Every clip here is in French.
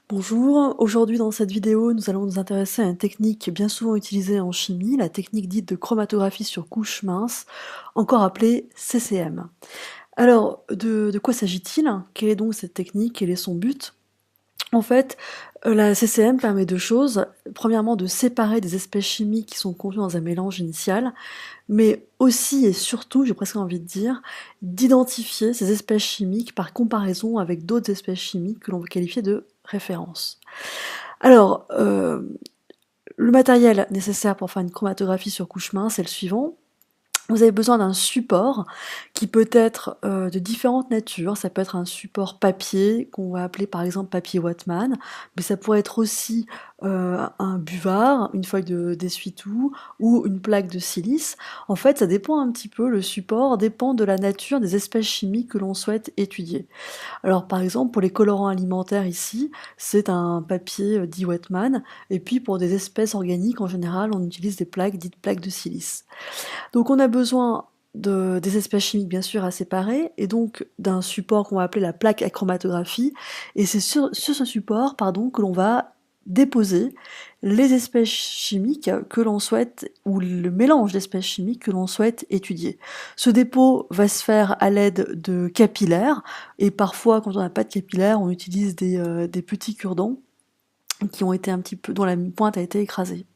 Bonjour, aujourd'hui dans cette vidéo, nous allons nous intéresser à une technique bien souvent utilisée en chimie, la technique dite de chromatographie sur couche mince, encore appelée CCM. Alors, de quoi s'agit-il? Quelle est donc cette technique? Quel est son but? En fait, la CCM permet deux choses. Premièrement, de séparer des espèces chimiques qui sont contenues dans un mélange initial, mais aussi et surtout, j'ai presque envie de dire, d'identifier ces espèces chimiques par comparaison avec d'autres espèces chimiques que l'on veut qualifier de référence. Alors, le matériel nécessaire pour faire une chromatographie sur couche mince est le suivant. Vous avez besoin d'un support qui peut être de différentes natures. Ça peut être un support papier, qu'on va appeler par exemple papier Whatman, mais ça pourrait être aussi un buvard, une feuille d'essuie-tout ou une plaque de silice. En fait, ça dépend un petit peu, le support dépend de la nature des espèces chimiques que l'on souhaite étudier. Alors par exemple, pour les colorants alimentaires ici, c'est un papier dit Wetman, et puis pour des espèces organiques, en général, on utilise des plaques dites plaques de silice. Donc on a besoin des espèces chimiques bien sûr à séparer, et donc d'un support qu'on va appeler la plaque à chromatographie, et c'est sur ce support pardon, que l'on va déposer les espèces chimiques que l'on souhaite, ou le mélange d'espèces chimiques que l'on souhaite étudier. Ce dépôt va se faire à l'aide de capillaires, et parfois quand on n'a pas de capillaires, on utilise des petits cure-dents qui ont été un petit peu, dont la pointe a été écrasée.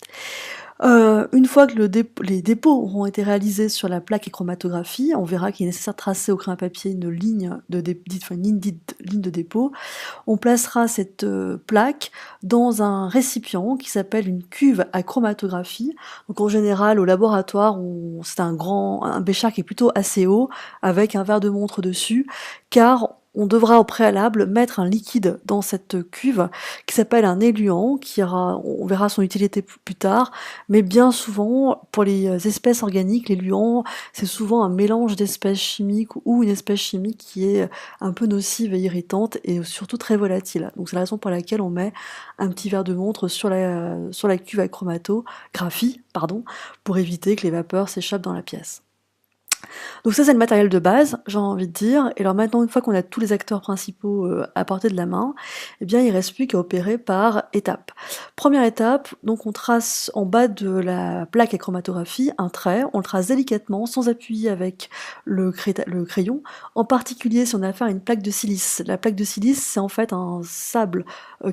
Une fois que les dépôts auront été réalisés sur la plaque et chromatographie, on verra qu'il est nécessaire de tracer au crayon à papier une ligne ligne de dépôt. On placera cette plaque dans un récipient qui s'appelle une cuve à chromatographie. Donc en général, au laboratoire, c'est un bécher qui est plutôt assez haut, avec un verre de montre dessus, car on devra au préalable mettre un liquide dans cette cuve qui s'appelle un éluant, on verra son utilité plus tard, mais bien souvent, pour les espèces organiques, l'éluant, c'est souvent un mélange d'espèces chimiques ou une espèce chimique qui est un peu nocive et irritante et surtout très volatile. Donc c'est la raison pour laquelle on met un petit verre de montre sur la cuve à chromatographie, pour éviter que les vapeurs s'échappent dans la pièce. Donc ça c'est le matériel de base, j'ai envie de dire. Et alors maintenant, une fois qu'on a tous les acteurs principaux à portée de la main, eh bien il reste plus qu'à opérer par étapes. Première étape, donc on trace en bas de la plaque à chromatographie un trait, on le trace délicatement, sans appuyer avec le crayon, en particulier si on a affaire à une plaque de silice. La plaque de silice, c'est en fait un sable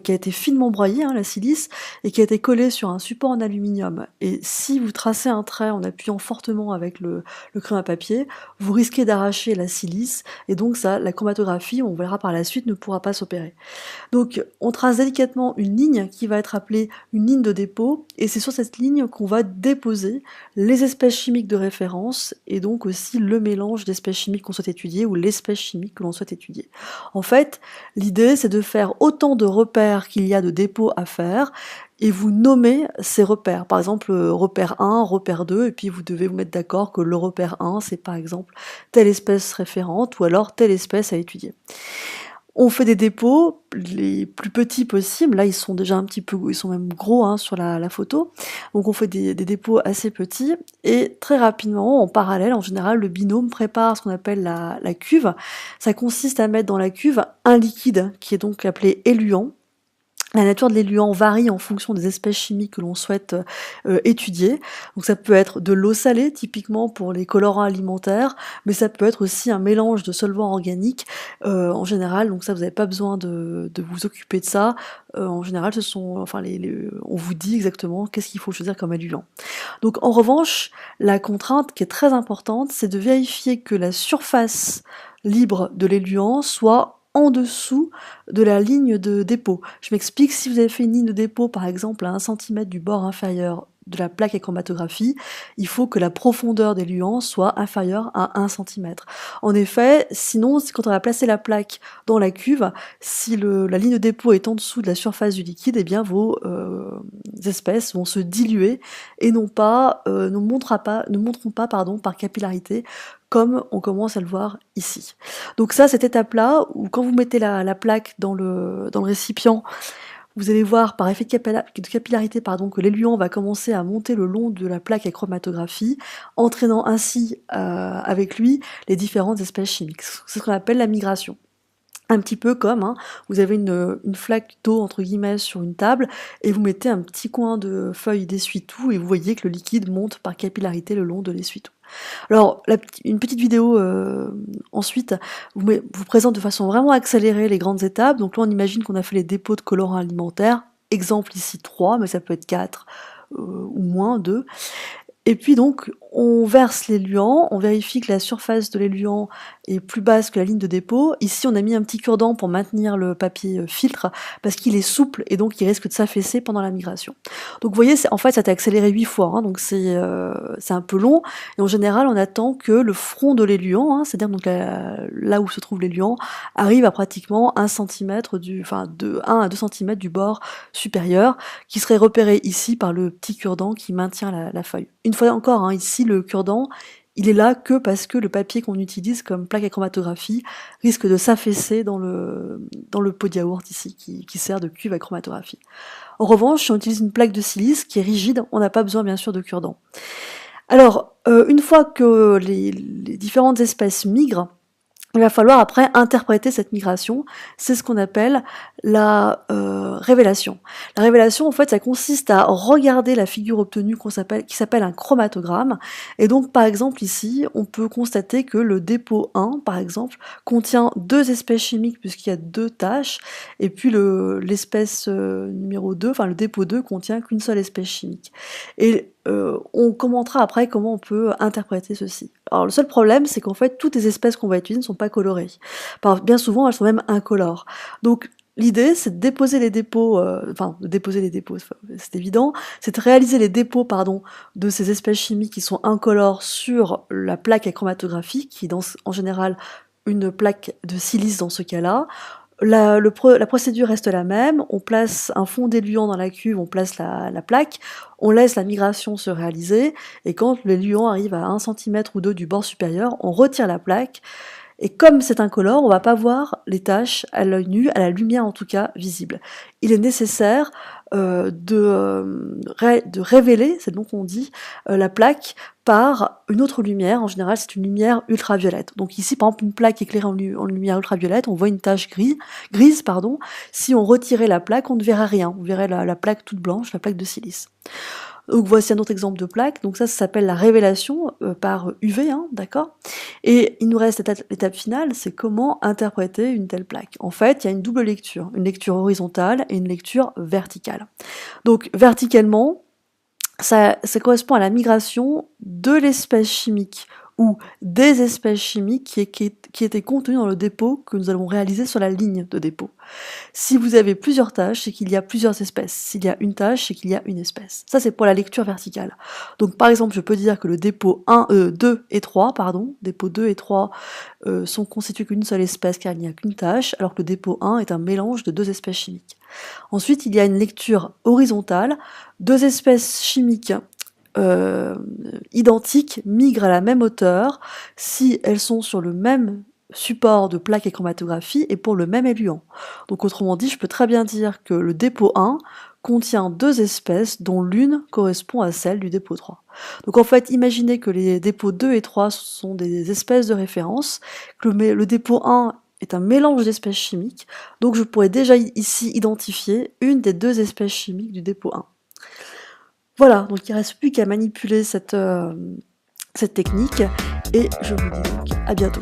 qui a été finement broyé, la silice, et qui a été collé sur un support en aluminium. Et si vous tracez un trait en appuyant fortement avec le crayon à papier, vous risquez d'arracher la silice, et donc ça, la chromatographie, on verra par la suite, ne pourra pas s'opérer. Donc on trace délicatement une ligne qui va être appelée une ligne de dépôt, et c'est sur cette ligne qu'on va déposer les espèces chimiques de référence, et donc aussi le mélange d'espèces chimiques qu'on souhaite étudier, ou l'espèce chimique que l'on souhaite étudier. En fait, l'idée c'est de faire autant de repères qu'il y a de dépôts à faire, et vous nommez ces repères. Par exemple, repère 1, repère 2, et puis vous devez vous mettre d'accord que le repère 1, c'est par exemple telle espèce référente, ou alors telle espèce à étudier. On fait des dépôts les plus petits possibles. Là, ils sont déjà un petit peu, ils sont même gros sur la photo. Donc, on fait des dépôts assez petits. Et très rapidement, en parallèle, en général, le binôme prépare ce qu'on appelle la cuve. Ça consiste à mettre dans la cuve un liquide qui est donc appelé éluant. La nature de l'éluant varie en fonction des espèces chimiques que l'on souhaite étudier. Donc ça peut être de l'eau salée, typiquement pour les colorants alimentaires, mais ça peut être aussi un mélange de solvants organiques en général. Donc ça, vous n'avez pas besoin de vous occuper de ça. En général, on vous dit exactement qu'est-ce qu'il faut choisir comme éluant. Donc en revanche, la contrainte qui est très importante, c'est de vérifier que la surface libre de l'éluant soit en dessous de la ligne de dépôt. Je m'explique, si vous avez fait une ligne de dépôt par exemple à 1 cm du bord inférieur de la plaque à chromatographie, il faut que la profondeur des luants soit inférieure à 1 cm. En effet, sinon, quand on va placer la plaque dans la cuve, si la ligne de dépôt est en dessous de la surface du liquide, eh bien vos espèces vont se diluer et ne montreront pas par capillarité, comme on commence à le voir ici. Donc ça, cette étape-là, où quand vous mettez la plaque dans le récipient, vous allez voir par effet de capillarité que l'éluant va commencer à monter le long de la plaque à chromatographie, entraînant ainsi avec lui les différentes espèces chimiques. C'est ce qu'on appelle la migration. Un petit peu comme, hein, vous avez une flaque d'eau entre guillemets sur une table et vous mettez un petit coin de feuille d'essuie-tout et vous voyez que le liquide monte par capillarité le long de l'essuie-tout. Alors, une petite vidéo ensuite vous présente de façon vraiment accélérée les grandes étapes. Donc là, on imagine qu'on a fait les dépôts de colorants alimentaires. Exemple ici 3, mais ça peut être 4 ou moins 2. Et puis donc, on verse l'éluant, on vérifie que la surface de l'éluant est plus basse que la ligne de dépôt. Ici, on a mis un petit cure-dent pour maintenir le papier filtre, parce qu'il est souple et donc il risque de s'affaisser pendant la migration. Donc vous voyez, en fait, ça t'a accéléré 8 fois, hein, donc c'est un peu long. Et en général, on attend que le front de l'éluant, hein, c'est-à-dire donc là où se trouve l'éluant, arrive à pratiquement 1 cm de 1 à 2 cm du bord supérieur, qui serait repéré ici par le petit cure-dent qui maintient la feuille. Une fois encore, hein, ici, le cure-dent, il est là que parce que le papier qu'on utilise comme plaque à chromatographie risque de s'affaisser dans le pot de yaourt ici, qui sert de cuve à chromatographie. En revanche, si on utilise une plaque de silice qui est rigide, on n'a pas besoin bien sûr de cure-dent. Alors, une fois que les différentes espèces migrent, il va falloir après interpréter cette migration. C'est ce qu'on appelle la révélation. La révélation, en fait, ça consiste à regarder la figure obtenue qui s'appelle un chromatogramme. Et donc, par exemple, ici, on peut constater que le dépôt 1, par exemple, contient 2 espèces chimiques puisqu'il y a 2 tâches. Et puis l'espèce numéro 2, enfin le dépôt 2, contient qu'une seule espèce chimique. Et on commentera après comment on peut interpréter ceci. Alors le seul problème, c'est qu'en fait, toutes les espèces qu'on va étudier ne sont pas colorées. Bien souvent, elles sont même incolores. Donc l'idée, c'est de déposer les dépôts, c'est évident, c'est de réaliser les dépôts, de ces espèces chimiques qui sont incolores sur la plaque à chromatographie, qui est en général une plaque de silice dans ce cas-là. La procédure reste la même, on place un fond d'éluant dans la cuve, on place la plaque, on laisse la migration se réaliser, et quand l'éluant arrive à 1 cm ou 2 du bord supérieur, on retire la plaque, et comme c'est incolore, on va pas voir les taches à l'œil nu, à la lumière en tout cas visible. Il est nécessaire de révéler, c'est donc on dit, la plaque par une autre lumière. En général, c'est une lumière ultraviolette. Donc ici, par exemple, une plaque éclairée en lumière ultraviolette, on voit une tache grise. Si on retirait la plaque, on ne verrait rien. On verrait la plaque toute blanche, la plaque de silice. Donc voici un autre exemple de plaque. Donc ça s'appelle la révélation par UV, hein, d'accord. Et il nous reste l'étape finale, c'est comment interpréter une telle plaque. En fait, il y a une double lecture, une lecture horizontale et une lecture verticale. Donc verticalement, ça correspond à la migration de l'espèce chimique ou des espèces chimiques qui étaient contenues dans le dépôt que nous allons réaliser sur la ligne de dépôt. Si vous avez plusieurs tâches, c'est qu'il y a plusieurs espèces. S'il y a une tâche, c'est qu'il y a une espèce. Ça, c'est pour la lecture verticale. Donc, par exemple, je peux dire que le dépôt 2 et 3, dépôt 2 et 3 sont constitués qu'une seule espèce car il n'y a qu'une tâche, alors que le dépôt 1 est un mélange de 2 espèces chimiques. Ensuite, il y a une lecture horizontale. 2 espèces chimiques identiques migrent à la même hauteur si elles sont sur le même support de plaque et chromatographie et pour le même éluant. Donc autrement dit, je peux très bien dire que le dépôt 1 contient 2 espèces dont l'une correspond à celle du dépôt 3. Donc en fait, imaginez que les dépôts 2 et 3 sont des espèces de référence, que le dépôt 1 est un mélange d'espèces chimiques, donc je pourrais déjà ici identifier une des 2 espèces chimiques du dépôt 1. Voilà, donc il ne reste plus qu'à manipuler cette technique, et je vous dis donc à bientôt.